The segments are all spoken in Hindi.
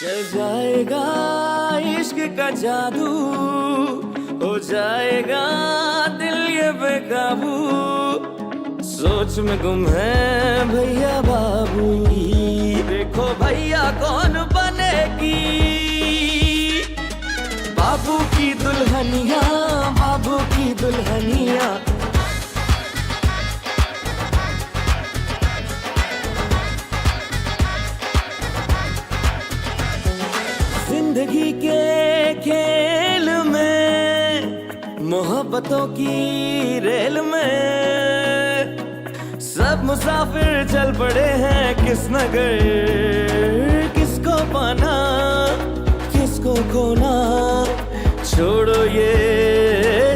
चल जाएगा इश्क का जादू, हो जाएगा दिल ये बेकाबू, सोच में गुम है भैया बाबू। देखो भैया कौन बनेगी बाबू की दुल्हनिया, बाबू की दुल्हनिया। जिंदगी के खेल में, मोहब्बतों की रेल में, सब मुसाफिर चल पड़े हैं किस नगर, किसको पाना किसको खोना, छोड़ो ये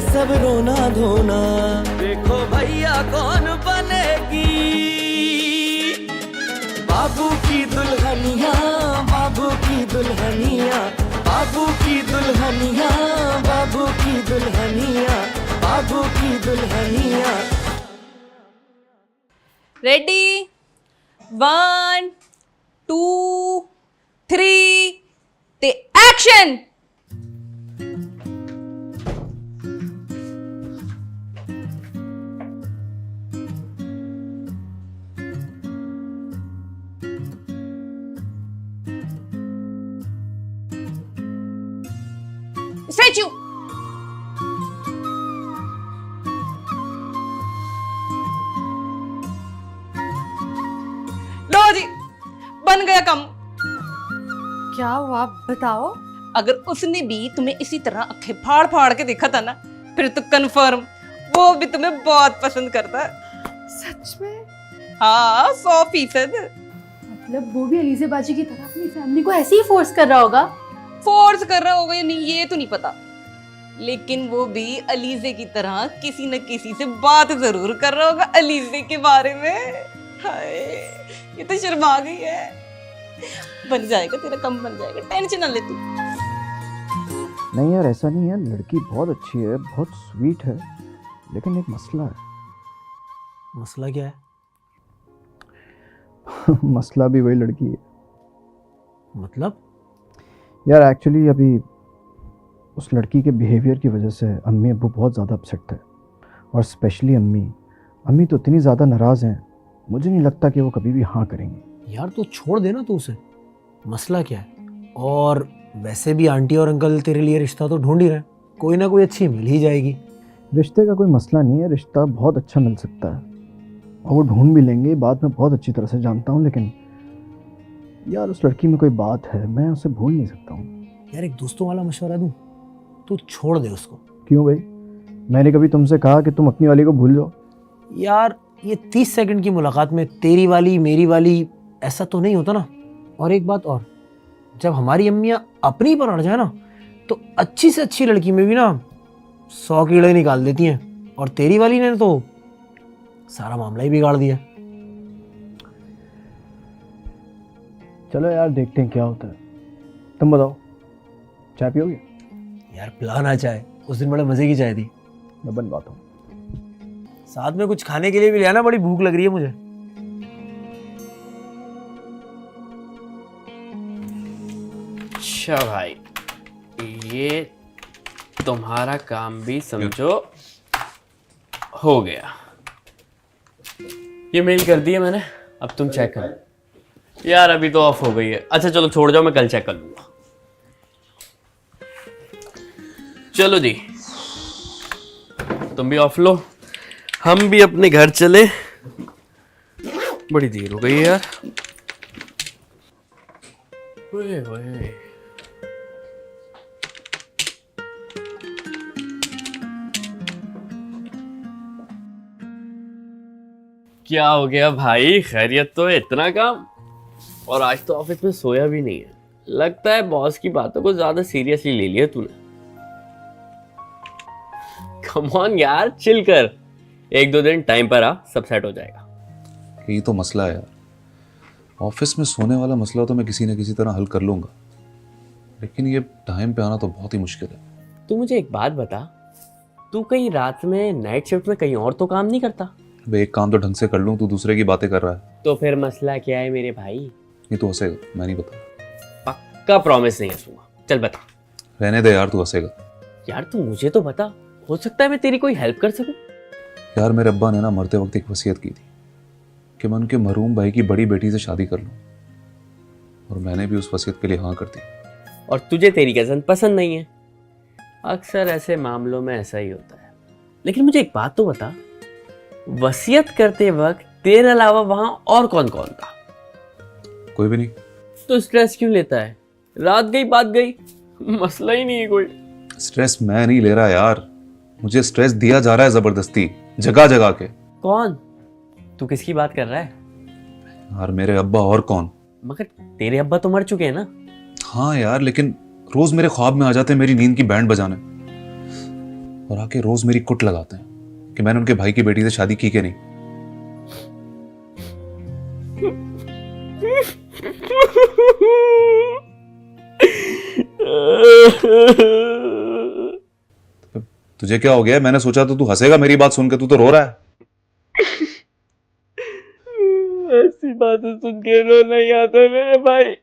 सब रोना धोना। देखो भैया कौन बनेगी बाबू की दुल्हनिया, बाबू की दुल्हनिया, बाबू की दुल्हनिया, बाबू की दुल्हनिया, बाबू की दुल्हनिया। रेडी 1 2 3 ते एक्शन। स्टैचू लो जी, बन गया काम। क्या हुआ बताओ। अगर उसने भी तुम्हें इसी तरह आंखें फाड़ फाड़ के देखा था ना, फिर तो कंफर्म वो भी तुम्हें बहुत पसंद करता है। सच में? हाँ 100%। मतलब वो भी अलीज़े बाजी की तरह अपनी फैमिली को ऐसे ही फोर्स कर रहा होगा। फोर्स कर रहा होगा या नहीं ये तो नहीं पता, लेकिन वो भी अलीज़े की तरह किसी न किसी से बात जरूर कर रहा होगा अलीज़े के बारे में। हाय ये तो शर्मा गई है। बन जाएगा तेरा, कम बन जाएगा, टेंशन ना ले तू। नहीं यार ऐसा नहीं है, लड़की बहुत अच्छी है, बहुत स्वीट है, लेकिन एक मसला है। मसला क्या है? मसला भी वही लड़की है। मतलब? यार एक्चुअली अभी उस लड़की के बिहेवियर की वजह से अम्मी अब्बू बहुत ज़्यादा अपसेट थे, और स्पेशली अम्मी तो इतनी ज़्यादा नाराज़ हैं, मुझे नहीं लगता कि वो कभी भी हाँ करेंगी। यार तो छोड़ देना तू उसे, मसला क्या है? और वैसे भी आंटी और अंकल तेरे लिए रिश्ता तो ढूंढ ही रहे, कोई ना कोई अच्छी मिल ही जाएगी। रिश्ते का कोई मसला नहीं है, रिश्ता बहुत अच्छा मिल सकता है और वो ढूंढ भी लेंगे, बात मैं बहुत अच्छी तरह से जानता हूँ। लेकिन यार उस लड़की में कोई बात है, मैं उसे भूल नहीं सकता हूँ। यार एक दोस्तों वाला मशवरा दूं, तू छोड़ दे उसको। क्यों भाई, मैंने कभी तुमसे कहा कि तुम अपनी वाली को भूल जाओ? यार ये 30 सेकंड की मुलाकात में तेरी वाली मेरी वाली ऐसा तो नहीं होता ना। और एक बात और, जब हमारी अम्मियाँ अपनी पर अड़ जाए ना, तो अच्छी से अच्छी लड़की में भी ना 100 कीड़े निकाल देती हैं, और तेरी वाली ने तो सारा मामला ही बिगाड़ दिया। चलो यार देखते हैं क्या होता है। तुम बताओ, चाय पियोगे? यार पिलाना चाय, उस दिन बड़े मजे की चाय थी। मैं बनवाता हूँ। साथ में कुछ खाने के लिए भी ले आना, बड़ी भूख लग रही है मुझे। अच्छा भाई, ये तुम्हारा काम भी समझो हो गया। ये मेल कर दिया मैंने, अब तुम चेक करो। यार अभी तो ऑफ हो गई है। अच्छा चलो छोड़ जाओ, मैं कल चेक कर लूंगा। चलो जी, तुम भी ऑफ लो, हम भी अपने घर चले, बड़ी देर हो गई है यार। ओए ओए, क्या हो गया भाई, खैरियत तो है? इतना काम, और आज तो ऑफिस में सोया भी नहीं है। लगता है बॉस की बातों को ज्यादा सीरियसली ले लिया तूने। कम ऑन यार, चिल कर, 1-2 दिन टाइम पर आ, सब सेट हो जाएगा। यही तो मसला है यार, ऑफिस में सोने वाला मसला तो मैं किसी न किसी तरह हल कर लूंगा, लेकिन ये टाइम पे आना तो बहुत ही मुश्किल है। तू मुझे एक बात बता, तू कहीं रात में नाइट शिफ्ट में कहीं और तो काम नहीं करता? अब एक काम तो ढंग से कर लूं, तू दूसरे की बातें कर रहा है। तो फिर मसला क्या है मेरे भाई? ये तो हंसेगा, मैं नहीं बता। पक्का प्रॉमिस नहीं हंसूंगा। चल बता। रहने दे यार, तू हंसेगा। यार तू मुझे तो बता, हो सकता है मैं तेरी कोई हेल्प कर सकूं। यार मेरे अब्बा ने ना मरते वक्त एक वसीयत की थी कि मैं उनके मरहूम भाई की बड़ी बेटी से शादी कर लूं, और मैंने भी उस वसीयत के लिए हाँ कर दी। और तुझे तेरी कज़न पसंद नहीं है। अक्सर ऐसे मामलों में ऐसा ही होता है। लेकिन मुझे एक बात तो बता, वसीयत करते वक्त तेरे अलावा वहां और कौन कौन था? कोई भी नहीं। तो स्ट्रेस क्यों लेता है? रात गई बात गई, मसला ही नहीं है कोई। स्ट्रेस मैं नहीं ले रहा यार, मुझे स्ट्रेस दिया जा रहा है जबरदस्ती, जगह जगह के। कौन? तू किसकी बात कर रहा है? यार मेरे अब्बा और कौन। मगर तेरे अब्बा तो मर चुके हैं ना। हाँ यार, लेकिन रोज मेरे ख्वाब में आ जाते हैं मेरी नींद की बैंड बजाने, और आके रोज मेरी कुट लगाते हैं कि मैंने उनके भाई की बेटी से शादी की कि नहीं। तुझे क्या हो गया? मैंने सोचा तो तू हंसेगा मेरी बात सुन के, तू तो रो रहा है। ऐसी बातें सुन के रोना ही आता है मेरे भाई।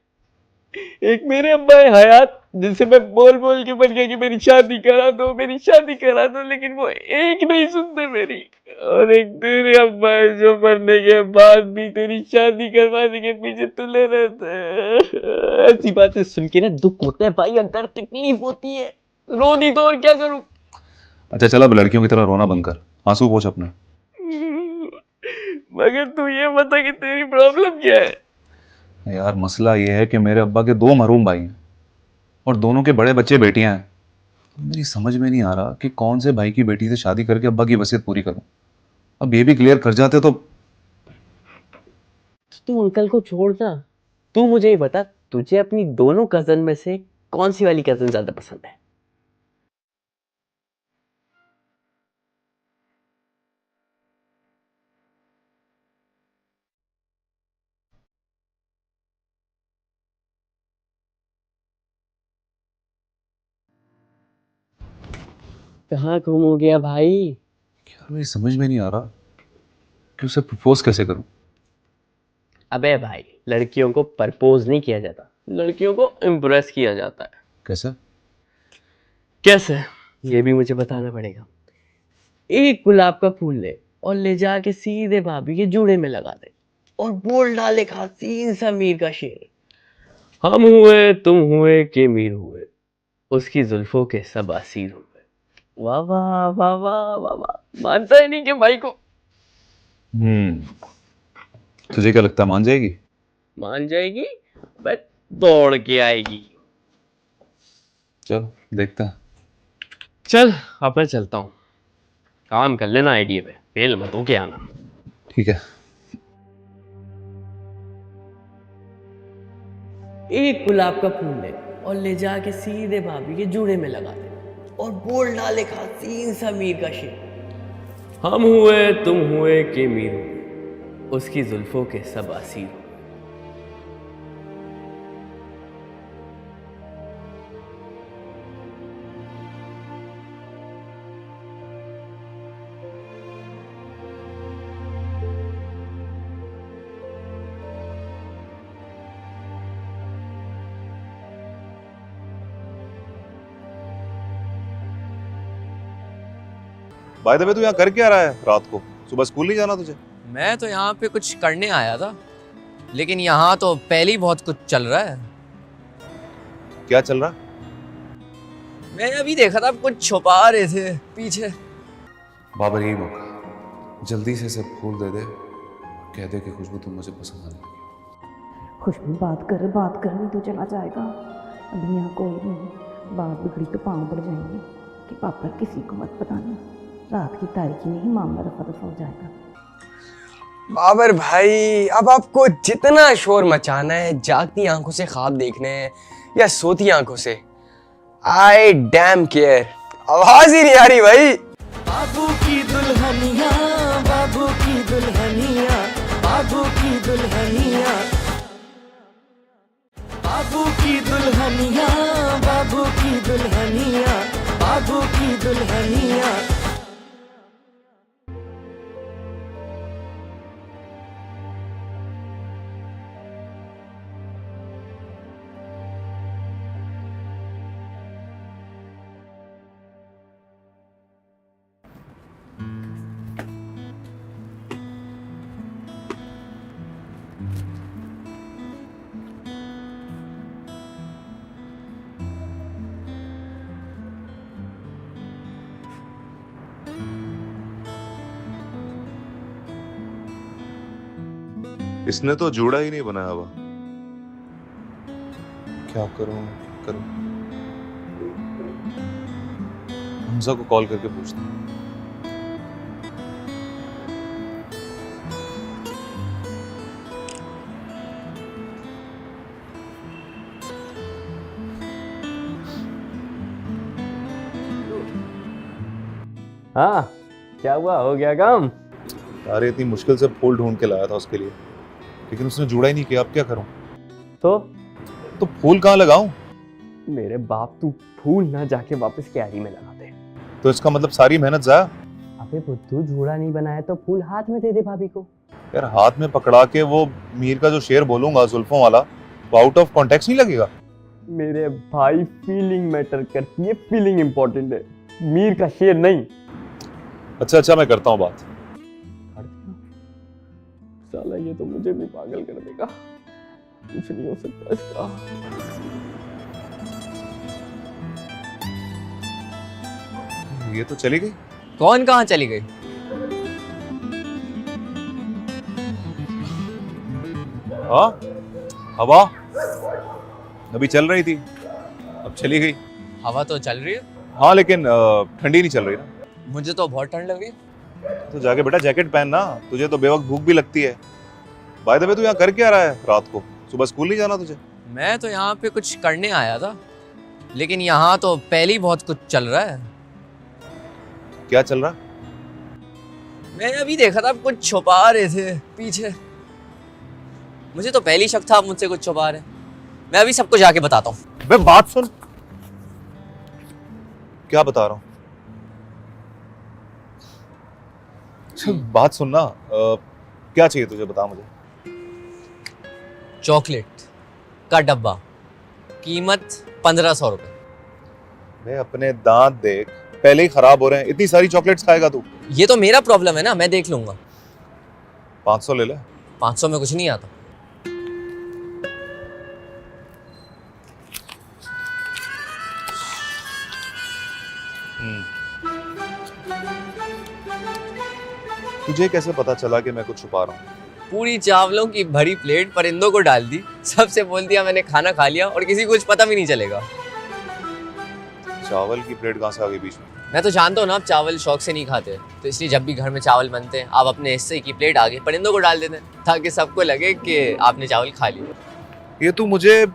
एक मेरे अब्बा है हयात, जिनसे मैं बोल बोल के बन गया कि मेरी शादी करा दो, मेरी शादी करा दो, लेकिन वो एक नहीं सुनते मेरी। और एक तेरे अब्बा है जो मरने के बाद भी तेरी शादी करवाने के पीछे तुले रहते हैं। ऐसी बातें सुन के ना दुख होता है भाई, अंदर तकलीफ होती है। रो नहीं तो और क्या करूं। अच्छा चल, अब लड़कियों की तरह रोना बंद कर, आंसू पोंछ अपने। मगर तू ये बता कि तेरी प्रॉब्लम क्या है? यार मसला ये है कि मेरे अब्बा के 2 महरूम भाई हैं, और दोनों के बड़े बच्चे बेटियां हैं। मेरी समझ में नहीं आ रहा कि कौन से भाई की बेटी से शादी करके अब्बा की वसीयत पूरी करूं। अब ये भी क्लियर कर जाते तो। तू अंकल को छोड़ना, तू मुझे ये बता, तुझे अपनी दोनों कजन में से कौन सी वाली कजन ज्यादा पसंद है? कहाँ गुम हो गया भाई? यार मेरी समझ में नहीं आ रहा कि उसे प्रपोज कैसे करूं। अबे भाई, लड़कियों को प्रपोज नहीं किया जाता, लड़कियों को इम्प्रेस किया जाता है। कैसे? कैसे? ये भी मुझे बताना पड़ेगा। एक गुलाब का फूल ले और ले जाके सीधे भाभी के जूड़े में लगा दे, और बोल डाले हसीन सा मीर का शेर। हम हुए तुम हुए के मीर हुए, उसकी जुल्फों के सब असीर हुए। वाह वाह वाह वाह वाह वाह। मानता है नहीं कि भाई को? तुझे क्या लगता है मान जाएगी? मान जाएगी, बट दौड़ के आएगी। चल देखते हैं। चल अब मैं चलता हूँ, काम कर लेना आइडिया पे, फेल मत हो के आना। ठीक है। एक गुलाब का फूल ले और ले जाके सीधे भाभी के जूड़े में लगा दे, और बोल डाले हसीन सा मीर का शेर। हम हुए तुम हुए के मीर हुए, उसकी जुल्फों के सब असीर हुए। बाय द वे तू यहाँ कर क्या रहा है रात को? सुबह स्कूल नहीं जाना तुझे? मैं तो यहाँ पे कुछ करने आया था, लेकिन यहाँ तो पहले ही बहुत कुछ चल रहा है। क्या चल रहा? मैं अभी देखा था कुछ छुपा रहे थे पीछे। बाबर यही मौका, जल्दी से सब फूल दे दे, कह दे कि खुशबू तुम मुझे पसंद आने लगी। खुशबू बात कर नहीं तो चला जाएगा। अभी यहाँ कोई नहीं, बात बिगड़ी तो पाँव पड़ जाएंगे कि पापा किसी को मत बताना। रात की तारीखी में ही मामला रफा दफा हो जाएगा। बाबर भाई, अब आपको जितना शोर मचाना है, जागती आंखों से ख्वाब देखने हैं या सोती आंखों से, आई डैम केयर। आवाज ही नहीं आ रही भाई। बाबू की दुल्हनिया, बाबू की दुल्हनिया, बाबू की दुल्हनिया, बाबू की दुल्हनिया, बाबू की दुल्हनिया, बाबू की दुल्हनिया। इसने तो जूड़ा ही नहीं बनाया हुआ। क्या करूं? हमजा को कॉल करके पूछता हूं। हाँ, क्या हुआ, हो गया काम? अरे इतनी मुश्किल से फूल ढूंढ के लाया था उसके लिए, लेकिन उसने जुड़ा ही नहीं किया। अब क्या करूं? तो फूल कहाँ लगाऊं? मेरे बाप, तू फूल ना जाके वापस क्यारी में लगा दे। तो इसका मतलब सारी मेहनत जाया? अबे बुद्धू, जूड़ा नहीं बनाया तो फूल हाथ में दे दे भाभी को। यार हाथ में पकड़ा के वो मीर का जो शेर बोलूंगा जुल्फों वाला, वो आउट ऑफ कॉन्टेक्स्ट नहीं लगेगा? मेरे भाई, फीलिंग मैटर करती है, फीलिंग इंपॉर्टेंट है, मीर का शेर नहीं। अच्छा मैं करता हूँ बात। साला ये तो मुझे भी पागल कर देगा, कुछ नहीं हो सकता इसका। ये तो चली गई। कौन कहाँ चली गई? हाँ, हवा अभी चल रही थी, अब चली गई। हवा तो चल रही है। हाँ लेकिन ठंडी नहीं चल रही ना। मुझे तो बहुत ठंड लग रही है। तो जाके बेटा जैकेट पहन ना, तुझे तो बेवक्त भूख भी लगती है। बाय द वे तू यहाँ कर क्या रहा है रात को? सुबह स्कूल नहीं जाना तुझे? मैं तो यहाँ पे कुछ करने आया था, लेकिन यहाँ तो पहले ही बहुत कुछ चल रहा है। क्या चल रहा? मैंने अभी देखा था, आप कुछ छुपा रहे थे पीछे। मुझे तो पहले ही शक था आप मुझसे कुछ छुपा रहे हैं। मैं अभी सबको जाके बताता हूँ। बे बात सुन। क्या बता रहा हूँ? बात सुनना। क्या चाहिए तुझे, बता मुझे। चॉकलेट का डब्बा, कीमत 1500 रुपए। मैं अपने दांत देख, पहले ही खराब हो रहे हैं, इतनी सारी चॉकलेट्स खाएगा तू? ये तो मेरा प्रॉब्लम है ना, मैं देख लूंगा। 500 ले ले। 500 में कुछ नहीं आता। तुझे कैसे पता चला कि मैं कुछ छुपा रहा हूँ? पूरी चावलों की भरी प्लेट परिंदों को डाल दी, सबसे बोल दिया मैंने खाना खा लिया, और किसी को कुछ पता भी नहीं चलेगा। चावल की प्लेट कहाँ से आ गई बीच में? मैं तो जानता हूँ ना, आप चावल शौक से नहीं खाते, तो इसलिए जब भी घर में चावल बनते हैं आप अपने हिस्से की प्लेट आगे परिंदों को डाल देते हैं, ताकि सबको लगे कि आपने चावल खा लिया। ये तू मुझे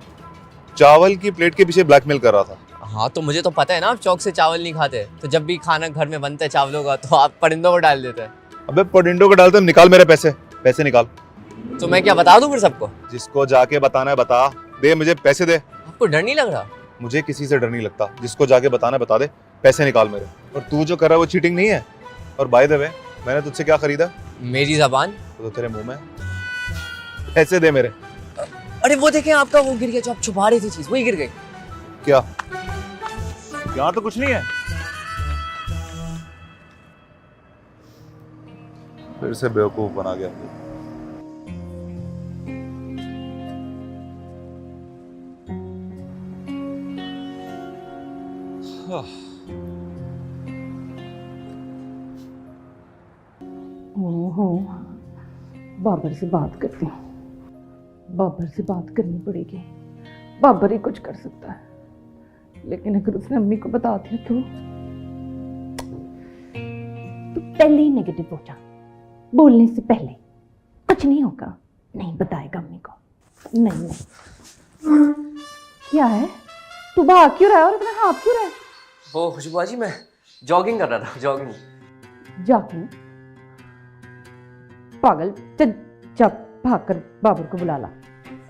चावल की प्लेट के पीछे ब्लैकमेल कर रहा था? हाँ, तो मुझे तो पता है ना आप शौक से चावल नहीं खाते, तो जब भी खाना घर में बनता है चावलों का, तो आप परिंदों को डाल देते हैं। अबे परिंदों को डालते, निकाल मेरे पैसे निकाल। तो मैं क्या बता दूं फिर सबको? जिसको जाके बताना है बता दे, मुझे पैसे दे। आपको डर नहीं लग रहा? मुझे किसी से डर नहीं लगता, जिसको जाके बताना है बता दे, पैसे निकाल मेरे। और तू जो कर रहा है वो चीटिंग नहीं है? और बाय द वे, मैंने तुझसे क्या खरीदा? मेरी जबान। तो तेरे मुंह में। पैसे दे मेरे। अरे वो देखें, आपका वो गिर गया, जो आप छुपा रही थी चीज, वही गिर गई। क्या? यहाँ तो कुछ नहीं है। फिर से बेवकूफ बना गया। ओहो, बाबर से बात करती हूँ। बाबर से बात करनी पड़ेगी, बाबर ही कुछ कर सकता है। लेकिन अगर उसने अम्मी को बता दिया तो पहले ही नेगेटिव हो जा, बोलने से पहले। कुछ नहीं होगा, नहीं बताएगा अम्मी को। नहीं क्या है, तू भाग क्यों रहा है और अपना हाथ क्यों रहा है? वो खुशबू जी, मैं जॉगिंग कर रहा था, जॉगिंग। जॉगिंग? पागल, जब भाग कर बाबर को बुला ला।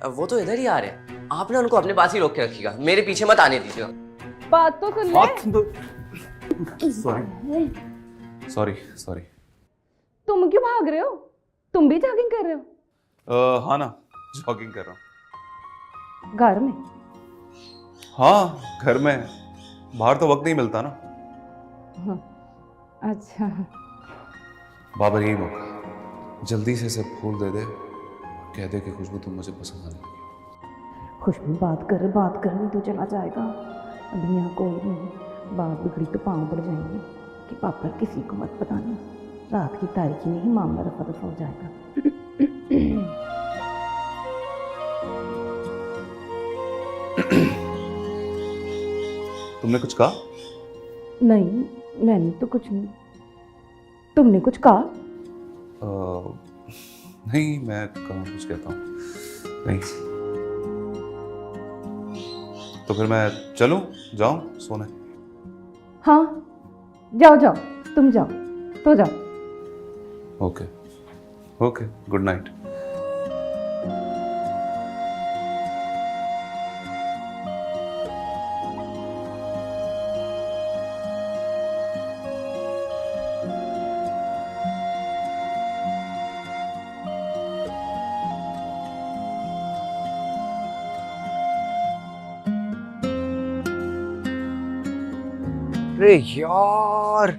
वो तो इधर ही आ रहे हैं, आप ना उनको अपने पास ही रोक के रखिएगा, मेरे पीछे मत आने दीजिएगा। बात तो सुन ले। सॉरी। तुम क्यों भाग रहे हो? तुम भी जॉगिंग कर रहे हो? हाँ ना, जॉगिंग कर रहा हूँ। घर में? हाँ घर में, बाहर तो वक्त नहीं मिलता ना। हाँ, अच्छा। बाबर यही मौका, जल्दी से सब फूल दे दे, कह दे कि खुशबू तुम मुझे पसंद आने लगी। खुशबू बात कर नहीं तो चला जाएगा। अभी यहाँ कोई नहीं, बात बिगड़ी तो पाँव पड़ जाएंगे कि पापा किसी को मत बताना। रात की तारीखी में ही मामला रफा दफा हो जाएगा। तुमने कुछ कहा? नहीं, मैंने तो कुछ नहीं। तुमने कुछ कहा? नहीं, मैं कहाँ कुछ कहता हूँ नहीं। तो फिर मैं चलूं, जाऊं सोने? हाँ, जाओ जाओ, तुम जाओ, तो जाओ। Okay okay, good night. अरे यार,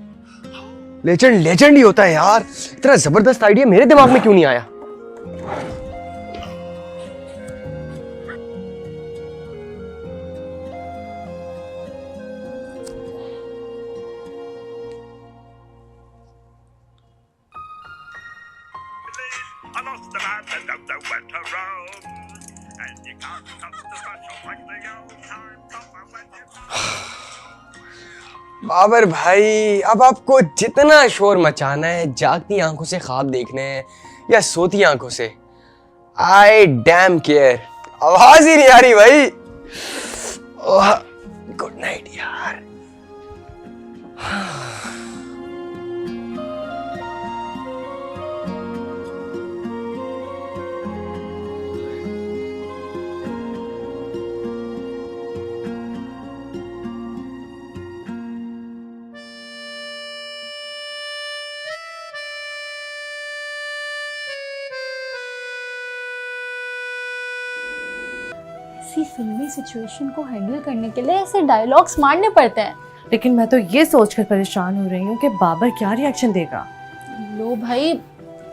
लेजेंड लेजेंड ही होता है यार। इतना जबरदस्त आइडिया मेरे दिमाग में क्यों नहीं आया? I lost the man and out they went around. And you can't touch the special like the old time proper when you... Babar भाई, अब आपको जितना शोर मचाना है, जागती आंखों से ख्वाब देखने हैं या सोती आंखों से, आई डैम केयर। आवाज ही नहीं आ रही भाई। गुड नाइट यार। ऐसी फिल्मी सिचुएशन को हैंडल करने के लिए ऐसे डायलॉग्स मारने पड़ते हैं। लेकिन मैं तो ये सोचकर परेशान हो रही हूँ कि बाबर क्या रिएक्शन देगा। लो भाई,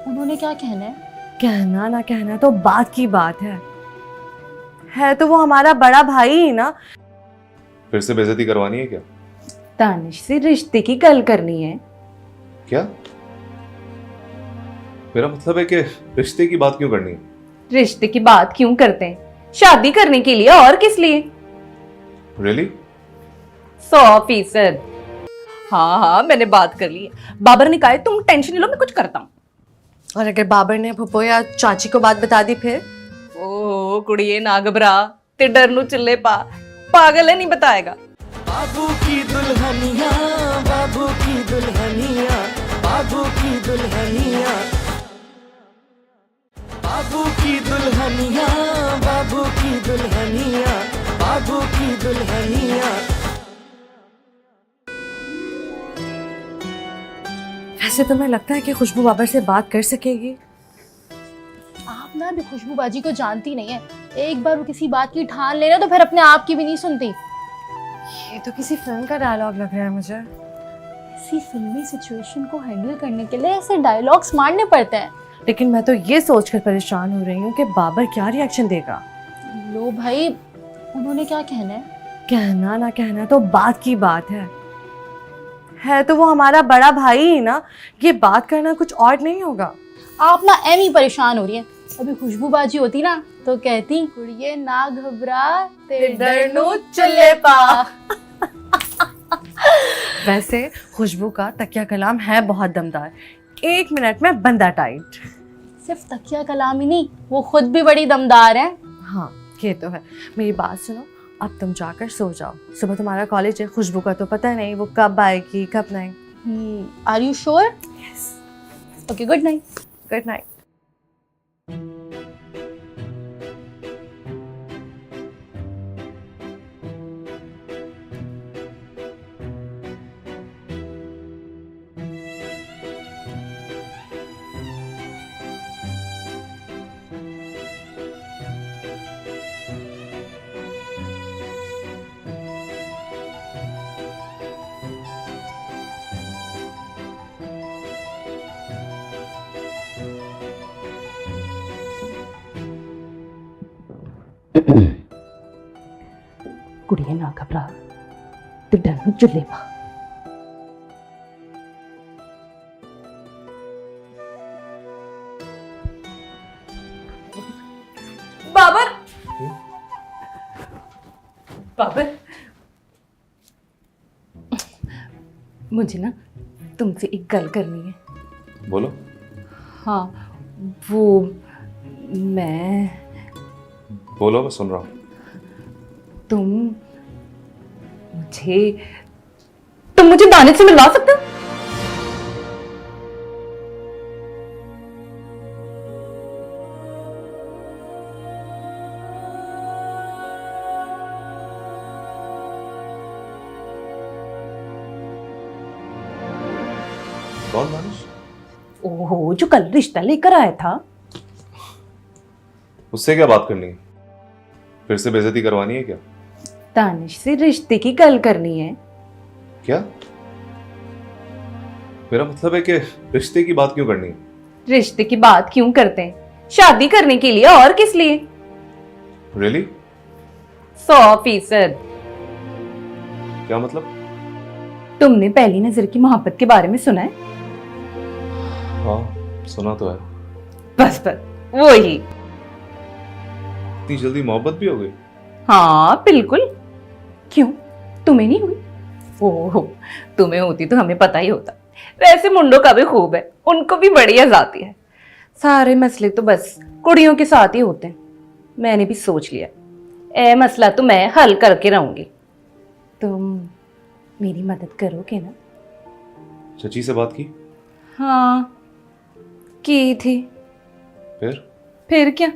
उन्होंने क्या कहना है? कहना ना कहना तो बात की बात है तो वो हमारा बड़ा भाई ही ना। फिर से बेइज्जती करवानी है क्या? दानिश से रिश्ते की गल करनी है। क्या? मेरा मतलब है कि रिश्ते की बात क्यों करनी है? रिश्ते की बात क्यों करते हैं? शादी करने के लिए, और किस लिए? Really? 100%। हाँ हाँ, मैंने बात कर ली है। बाबर ने कहा है तुम टेंशन नहीं लो, मैं कुछ करता हूँ। और अगर बाबर ने फुप्पो या चाची को बात बता दी फिर? ओ कुड़िए ना घबरा, ते डर नु चिल्ले पा, पागल है नहीं बताएगा। बाबू की दुल्हनिया, बाबू की दुल्हनिया, बाबू की दुल्हनिया, बाबू की दुल्हनिया, बाबू की दुल्हनिया, बाबू की दुल्हनिया। वैसे तुम्हें लगता है कि खुशबू बाबर से बात कर सकेगी? आप ना भी खुशबू बाजी को जानती नहीं है। एक बार वो किसी बात की ठान लेना तो फिर अपने आप की भी नहीं सुनती। ये तो किसी फिल्म का डायलॉग लग रहा है मुझे। ऐसी फिल्मी सिचुएशन को हैंडल करने के लिए ऐसे डायलॉग्स मारने पड़ते हैं। लेकिन मैं तो ये सोचकर परेशान हो रही हूँ कि बाबर क्या रिएक्शन देगा। लो भाई, उन्होंने क्या कहना है? कहना ना कहना तो बात की बात है तो वो हमारा बड़ा भाई ही ना। ये बात करना कुछ और नहीं होगा। आप ना एम ही परेशान हो रही हैं। अभी खुशबू बाजी होती ना तो कहती कुड़िए ना घबरा, ते डर नु चले पा। वैसे खुशबू का तकिया कलाम है बहुत दमदार। 1 मिनट में बंदा टाइट। सिर्फ तकिया कलाम ही नहीं, वो खुद भी बड़ी दमदार है। हाँ ये तो है। मेरी बात सुनो, अब तुम जाकर सो जाओ। सुबह तुम्हारा कॉलेज है। खुशबू का तो पता नहीं वो कब आएगी कब नहीं। Are you sure? Yes. Okay, good night. Good night. कुड़िए ना घबरा, ते डर नु चले पा। बाबर, बाबर, मुझे ना तुमसे एक गल करनी है। बोलो। हाँ वो मैं बोलो, मैं सुन रहा हूँ। तुम मुझे दानिश से मिलवा सकते हो? कौन दानिश? ओहो, जो कल रिश्ता लेकर आया था। उससे क्या बात करनी है? फिर से बेइज्जती करवानी है क्या? दानिश से रिश्ते की गल करनी है। क्या? मेरा मतलब है कि रिश्ते की बात क्यों करनी है? रिश्ते की बात क्यों करते हैं? शादी करने के लिए, और किस लिए? रियली? 100%। क्या मतलब? तुमने पहली नजर की मोहब्बत के बारे में सुना है? हाँ, सुना तो है। बस वो ही। इतनी जल्दी मोहब्बत भी हो गई? हाँ बिल्कुल। क्यों, तुम्हें नहीं हुई? ओहो, तुम्हें होती तो हमें पता ही होता। वैसे मुंडों का भी खूब है, उनको भी बड़ी आजादी है। सारे मसले तो बस कुड़ियों के साथ ही होते हैं। मैंने भी सोच लिया, ए मसला तो मैं हल करके रहूंगी। तुम मेरी मदद करोगे ना? चची से बात की? हाँ की थी। फिर क्या?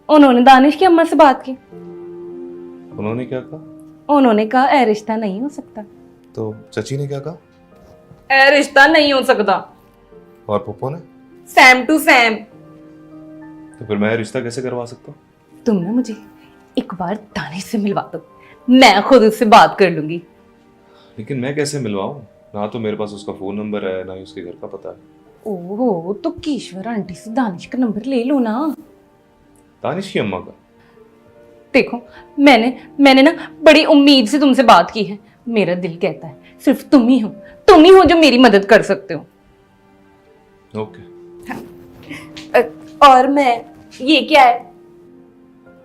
उन्होंने दानिश की अम्मा से बात की। उन्होंने क्या कहा? उन्होंने कहा ए रिश्ता नहीं हो सकता। तो चची ने क्या कहा? ए रिश्ता नहीं हो सकता। और पप्पो ने? Same to same. तो फिर मैं रिश्ता कैसे करवा सकता हूँ? तुम ना मुझे एक बार दानिश से मिलवा दो, मैं खुद उससे बात कर लूंगी। लेकिन मैं कैसे मिलवाऊं? ना तो मेरे पास उसका फोन नंबर है, ना ही उसके घर का पता है। ओहो, तो केशवर आंटी से दानिश का नंबर ले लो ना। दानिश की अम्मा का? देखो, मैंने ना बड़ी उम्मीद से तुमसे बात की है। मेरा दिल कहता है सिर्फ तुम ही हो जो मेरी मदद कर सकते हो। ओके। और मैं, ये क्या है?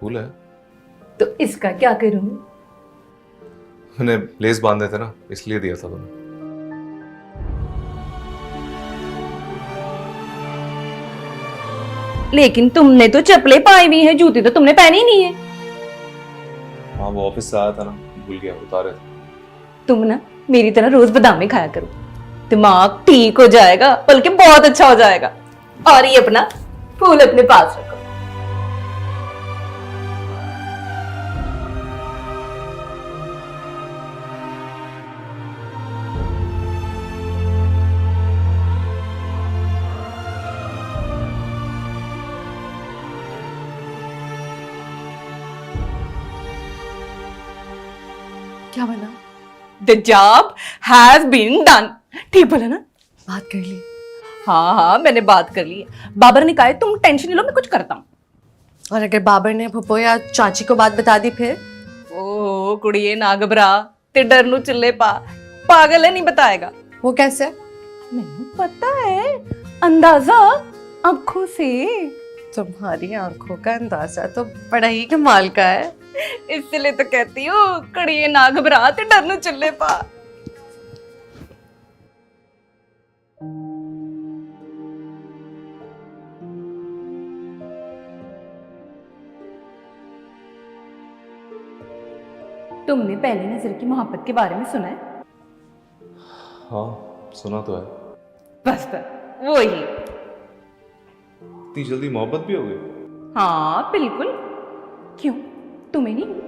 फूल है। तो इसका क्या करूं? उन्हें लेस बांधे थे ना, इसलिए दिया था तुम्हें। लेकिन तुमने तो चप्पलें पाई हुई है, जूती तो तुमने पहनी नहीं है। हाँ, वो ऑफिस से आया था ना, भूल गया, उतारे थे। तुम ना मेरी तरह रोज बादाम खाया करो, दिमाग ठीक हो जाएगा, बल्कि बहुत अच्छा हो जाएगा। और ये अपना फूल अपने पास रखो। क्या बना? The job has been done। ठीक बोला ना? बात कर ली? हाँ, मैंने बात कर ली। बाबर ने कहा है तुम टेंशन नहीं लो, मैं कुछ करता हूँ। और अगर बाबर ने फुप्पो या चाची को बात बता दी फिर? ओ कुड़िए ना घबरा, ते डर नू चले पा, पागल है नहीं बताएगा। वो कैसे? मैंने पता है, अंदाजा आंखों से। तुम्हारी आंखों का अंदाजा तो बड़ा ही कमाल का है। इसलिए तो कहती हूँ कुड़िए ना घबरा, ते डर नू चले पा। तुमने पहली नजर की मोहब्बत के बारे में सुना है? हाँ, सुना तो है। बस वो ही। इतनी जल्दी मोहब्बत भी हो गई? हाँ बिल्कुल। क्यों, तुम्हें नहीं?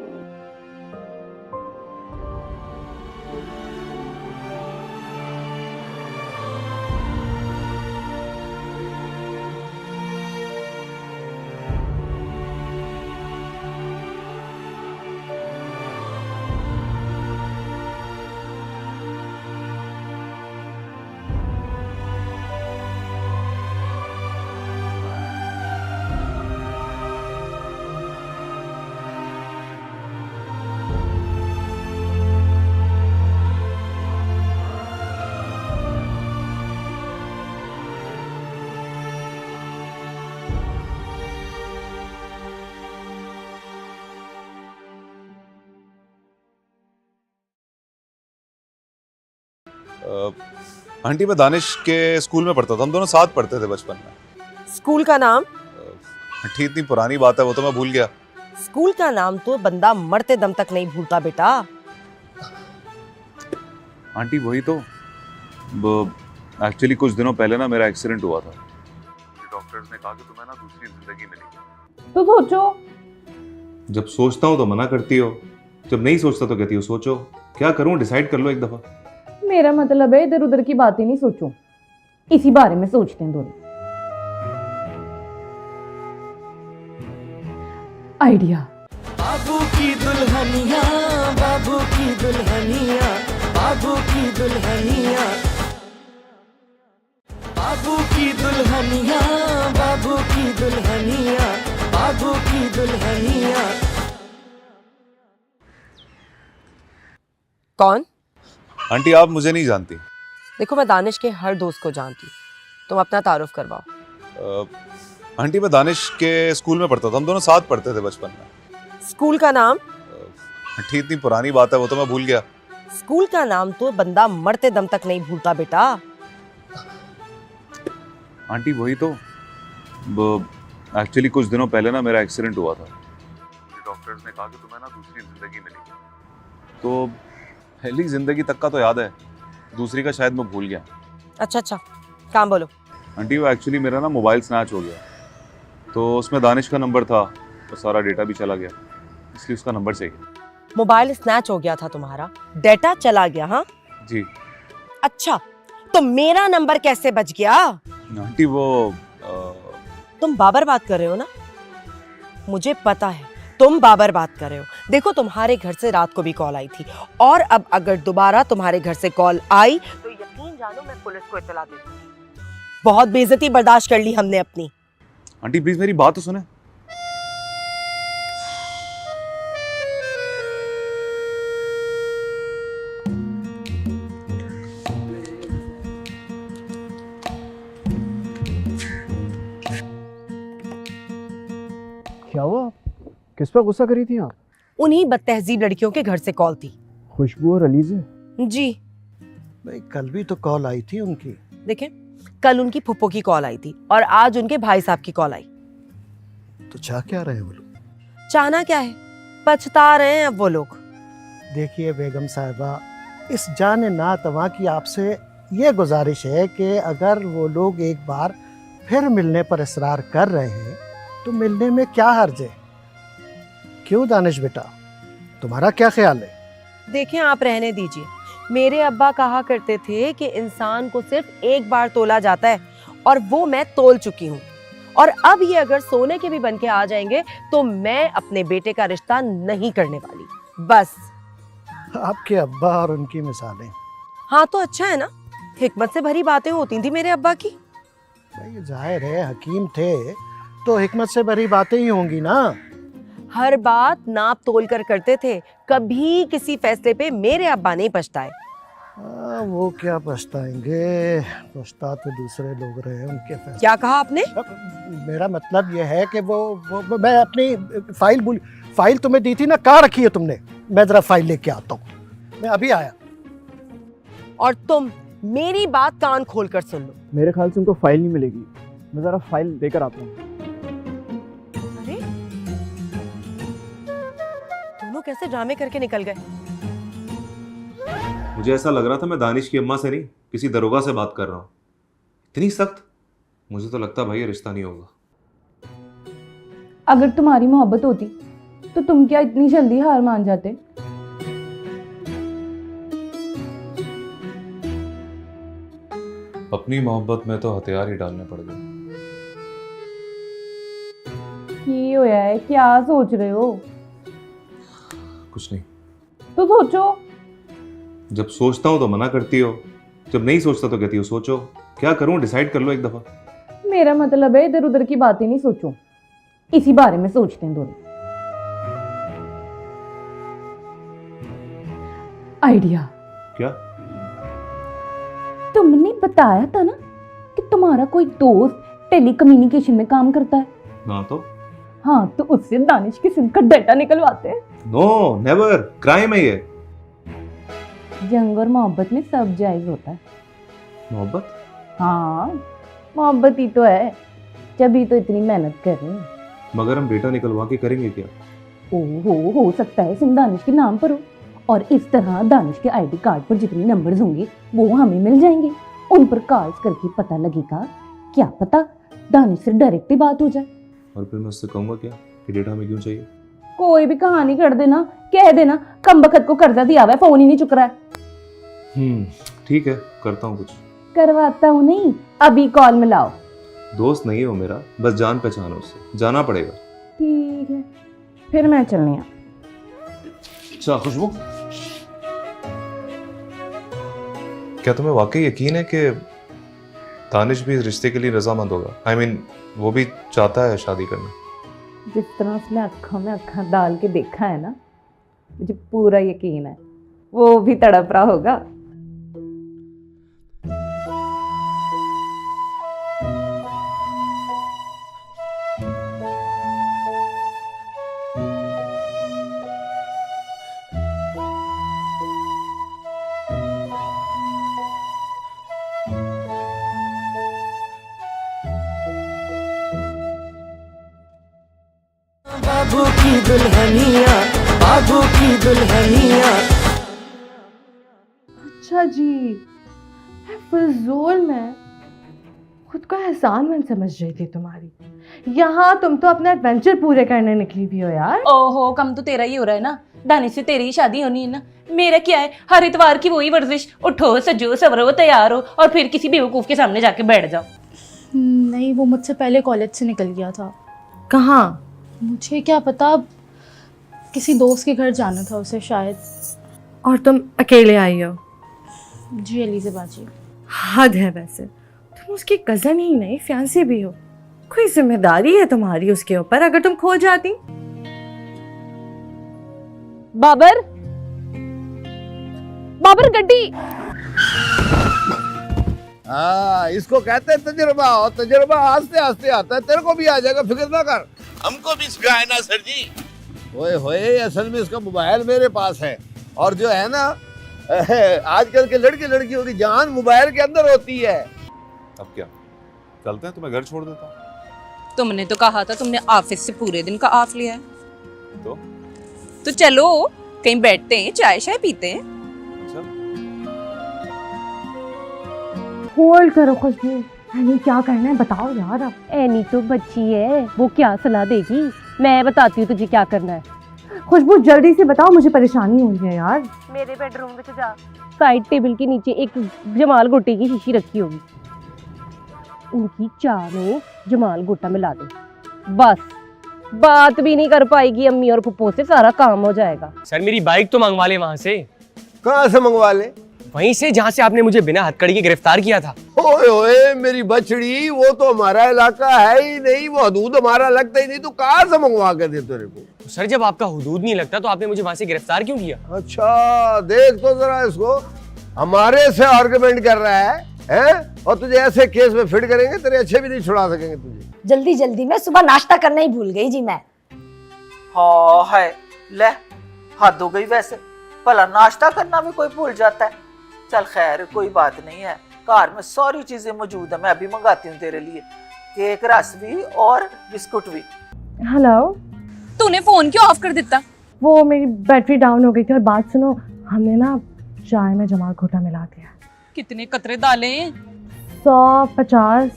आंटी मैं दानिश के स्कूल में पढ़ता था, हम दोनों साथ पढ़ते थे बचपन में। स्कूल का नाम? आंटी इतनी पुरानी बात है, वो तो मैं भूल गया। स्कूल का नाम तो बंदा मरते दम तक नहीं भूलता बेटा। आंटी वही तो, एक्चुअली कुछ दिनों पहले ना मेरा एक्सीडेंट हुआ था। डॉक्टर्स ने कहा कि तुम्हें ना दूसरी जिंदगी मिलेगी। तो सोचो। जब सोचता हूँ तो मना करती हो, जब नहीं सोचता तो कहती हो सोचो। क्या करूँ, डिसाइड कर लो एक दफा। मेरा मतलब है इधर उधर की बातें नहीं सोचो, इसी बारे में सोचते हैं दोनों। आइडिया। बाबू की दुल्हनिया, बाबू की दुल्हनिया, बाबू की दुल्हनिया, बाबू की दुल्हनिया, बाबू की दुल्हनिया, बाबू की दुल्हनिया। कौन? आंटी आप मुझे नहीं जानती। देखो मैं दानिश के हर दोस्त को जानती हूँ, तुम अपना तारुफ करवाओ। आंटी मैं दानिश के स्कूल में पढ़ता था, हम दोनों साथ पढ़ते थे बचपन में। स्कूल का नाम? आंटी इतनी पुरानी बात है, वो तो मैं भूल गया। स्कूल का नाम तो बंदा मरते दम तक नहीं भूलता बेटा। आंटी वही तो, एक्चुअली कुछ दिनों पहले ना मेरा एक्सीडेंट हुआ था। डॉक्टर्स ने कहा कि तुम्हें ना दूसरी जिंदगी मिलेगी। तो पहली जिंदगी तक का तो याद है, दूसरी का शायद मैं भूल गया। अच्छा, काम बोलो। आंटी वो एक्चुअली मेरा ना मोबाइल स्नैच हो गया, तो उसमें दानिश का नंबर था, तो सारा डेटा भी चला गया, इसलिए उसका नंबर चाहिए। मोबाइल स्नैच हो गया था तुम्हारा, डेटा चला गया? हाँ जी। अच्छा, तो मेरा नंबर कैसे बच गया? आंटी वो तुम बाबर बात कर रहे हो ना? मुझे पता है तुम बाबर बात कर रहे हो। देखो तुम्हारे घर से रात को भी कॉल आई थी, और अब अगर दोबारा तुम्हारे घर से कॉल आई तो यकीन जानो मैं पुलिस को इत्तला दे दूंगी। बहुत बेइज्जती बर्दाश्त कर ली हमने अपनी। आंटी प्लीज मेरी बात तो सुने। क्या हुआ, किस पर गुस्सा करी थी आप? उन्हीं बदतहजीब लड़कियों के घर से कॉल थी। खुशबू और अलीजे? जी। भाई कल भी तो कॉल आई थी उनकी। देखें, कल उनकी फुप्पो की कॉल आई थी और आज उनके भाई साहब की कॉल आई। तो चाह क्या रहे वो लोग? चाहना क्या है, पछता रहे हैं अब वो लोग। देखिए बेगम साहिबा, इस जान ना तवा की आपसे ये गुजारिश है कि अगर वो लोग एक बार फिर मिलने पर इसरार कर रहे हैं तो मिलने में क्या हर्ज है? क्यों दानिश बेटा, तुम्हारा क्या ख्याल है? देखें आप रहने दीजिए। मेरे अब्बा कहा करते थे कि इंसान को सिर्फ एक बार तोला जाता है, और वो मैं तोल चुकी हूँ। और अब ये अगर सोने के भी बन के आ जाएंगे तो मैं अपने बेटे का रिश्ता नहीं करने वाली। बस। आपके अब्बा और उनकी मिसालें। हाँ तो अच्छा है ना, हिकमत से भरी बातें होती थी मेरे अब्बा की। भाई जाहिर है हकीम थे तो हिकमत से भरी बातें ही होंगी ना। हर बात नाप तोल कर करते थे, कभी किसी फैसले पे मेरे अब्बा नहीं पछताए। वो क्या पछताएंगे, पछता तो दूसरे लोग रहे उनके फैसले। क्या कहा आपने? मेरा मतलब यह है कि वो मैं अपनी फाइल तुम्हें दी थी ना, कहाँ रखी है तुमने? मैं जरा फाइल लेके आता हूँ, मैं अभी आया। और तुम मेरी बात कान खोल कर सुन लो। मेरे ख्याल से उनको फाइल नहीं मिलेगी, मैं जरा फाइल देकर आता हूँ। अरे दोनों कैसे ड्रामे करके निकल गए? मुझे ऐसा लग रहा था मैं दानिश की अम्मा से नहीं, किसी दरोगा से बात कर रहा हूँ। इतनी सख्त, मुझे तो लगता भाई ये रिश्ता नहीं होगा। अगर तुम्हारी मोहब्बत होती तो तुम क्या इतनी जल्दी हार मान जाते? अपनी मोहब्बत में तो हथियार ही डालने पड़ गए। की होया है, क्या सोच रहे हो? कुछ नहीं। तो सोचो। जब सोचता हूँ तो मना करती हो, जब नहीं सोचता तो कहती हो सोचो। क्या करूँ, डिसाइड कर लो एक दफा। मेरा मतलब है इधर उधर की बातें नहीं सोचो, इसी बारे में सोचते हैं दोनों। आइडिया। क्या? तुमने बताया था ना कि तुम्हारा कोई दोस्त टेलीकम्युनिकेशन में काम करता है ना? तो हाँ, तो उससे दानिश की सिम का डाटा निकलवाते हैं। नो नेवर, क्राइम है ये। जंग और मोहब्बत में सब जायज होता है। मोहब्बत? हाँ, मोहब्बत ही तो है, जब तो इतनी मेहनत कर रहे हैं। मगर हम डेटा निकलवा के करेंगे क्या? हो सकता है सिम दानिश के नाम पर हो, और इस तरह दानिश के आईडी कार्ड पर जितने नंबर्स होंगे वो हमें मिल जाएंगे। उन पर कॉल्स करके पता लगेगा, क्या पता दानिश से डायरेक्ट ही बात हो जाए। और फिर मैं उससे कहूँगा क्या कि डेटा हमें क्यों चाहिए? कोई भी कहानी कर देना, कह देना कम बखत को कर्जा दिया हुआ है, फोन ही नहीं चुक रहा है। ठीक है, करता हूँ कुछ। करवाता हूँ नहीं, अभी कॉल मिलाओ। दोस्त नहीं है वो मेरा, बस जान पहचान है उससे, जाना पड़ेगा। ठीक है, फिर मैं चलनी हूँ। अच्छा खुशबू, क्या तुम्हें वाकई यकीन है कि दानिश भी इस रिश्ते के लिए रजामंद होगा? I mean, वो भी चाहता है शादी करना? जिस तरह उसने अक्खों में अक्खा डाल के देखा है ना, मुझे पूरा यकीन है वो भी तड़प रहा होगा। बाबू की दुल्हनिया, बाबू की दुल्हनिया। अच्छा जी, मैं फिजूल में खुद को एहसानमंद समझ रही थी तुम्हारी। यहाँ तुम तो अपना एडवेंचर पूरे करने निकली भी हो यार। ओहो, कम तो तेरा ही हो रहा है ना, दानिश से तेरी ही शादी होनी है ना, मेरा क्या है? हर इतवार की वही वर्जिश, उठो सजो सवरो तैयार हो और फिर किसी बेवकूफ के सामने जाके बैठ जाओ। नहीं, वो मुझसे पहले कॉलेज से निकल गया था। कहाँ? मुझे क्या पता, किसी दोस्त के घर जाना था उसे शायद। और तुम अकेले आई हो? जी अलीज़ा बाजी। हद है वैसे, तुम उसकी कज़न ही नहीं फियांसी भी हो। कोई जिम्मेदारी है तुम्हारी उसके ऊपर अगर तुम खो जाती? बाबर, बाबर गड्डी। इसको कहते हैं तजुर्बा, और तजुर्बा आस्ते आस्ते आता है, तेरे को भी आ जाएगा, फिक्र ना कर। हमको भी सिखाया ना सर जी। ओए होए, असल में इसका मोबाइल मेरे पास है, और जो है ना आजकल के लड़के लड़कियों की जान मोबाइल के अंदर होती है। अब क्या, चलते हैं, तुम्हें घर छोड़ देता हूँ। तुमने तो कहा था तुमने ऑफिस से पूरे दिन का ऑफ लिया है, तो चलो कहीं बैठते हैं, चाय शाय पीते हैं। अच्छा, होल्ड करो खुशबू, एनी क्या करना है बताओ यार। अब एनी तो बच्ची है, वो क्या सलाह देगी, मैं बताती हूँ तुझे क्या करना है। खुशबू जल्दी से बताओ, मुझे परेशानी हो रही है यार। मेरे बेडरूम में जा, साइड टेबल के नीचे एक जमाल गुट्टे की शीशी रखी होगी, उनकी चाय में जमाल गुट्टा मिला दे, बस बात भी नहीं कर पाएगी अम्मी और पप्पो से, सारा काम हो जाएगा। सर मेरी बाइक तो मंगवा ले वहाँ से। कहाँ से मंगवा ले? वहीं से जहाँ से आपने मुझे बिना हथकड़ी के गिरफ्तार किया था। ओए ओए मेरी बछड़ी, वो तो हमारा इलाका है ही नहीं, वो हदूद हमारा लगता ही नहीं, तो कहाँ से मंगवा के दे तेरे को? तो सर जब आपका हुदूद नहीं लगता तो आपने मुझे वहाँ से गिरफ्तार क्यों किया? अच्छा देख तो जरा इसको, हमारे से आर्गुमेंट कर रहा है? और तुझे ऐसे केस में फिट करेंगे, तेरे अच्छे भी नहीं छुड़ा सकेंगे तुझे। जल्दी जल्दी मैं सुबह नाश्ता करना ही भूल गई जी मैं। हाँ है, ले हद हो गई वैसे, भला नाश्ता करना भी कोई भूल जाता है। चल खैर कोई बात नहीं है, कार में सारी चीजें मौजूद है, मैं अभी मंगाती हूँ तेरे लिए, केक, रस भी और बिस्कुट भी। हेलो, तूने फोन क्यों ऑफ कर देता? वो मेरी बैटरी डाउन हो गई थी। और बात सुनो, हमने ना चाय में जमाल घोटा मिला दिया। कितने कतरे डाले? 150।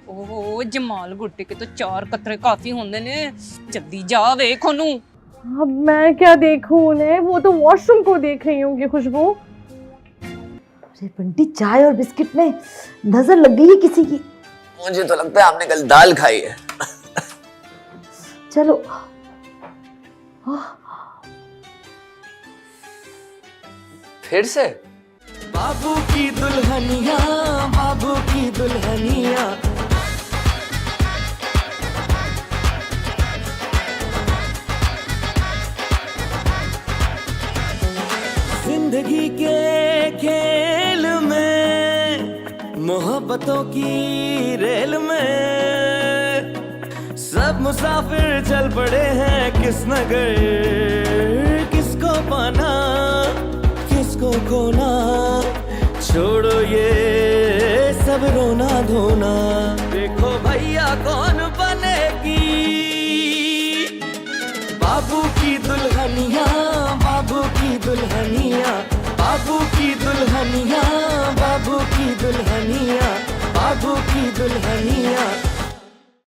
ओहो, जमाल गुट्टे के तो 4 कतरे काफी होंगे ने, जल्दी जा वेख ओनू। अब मैं क्या देखूं उन्हें, वो तो वॉशरूम को देख रही होंगी खुशबू। बंटी चाय और बिस्किट में नजर लग गई है किसी की। मुझे तो लगता है आपने कल दाल खाई है। चलो फिर से बाबू की दुल्हनिया, बाबू की दुल्हनिया। जिंदगी के खेल में, मोहब्बतों की रेल में, सब मुसाफिर चल पड़े हैं किस नगर, किसको पाना किसको को खोना, छोड़ो ये सब रोना धोना, देखो भैया कौन बनेगी बाबू की दुल्हनिया, बाबू की दुल्हनिया, बाबू की दुल्हनिया, बाबू की दुल्हनिया, बाबू की दुल्हनिया।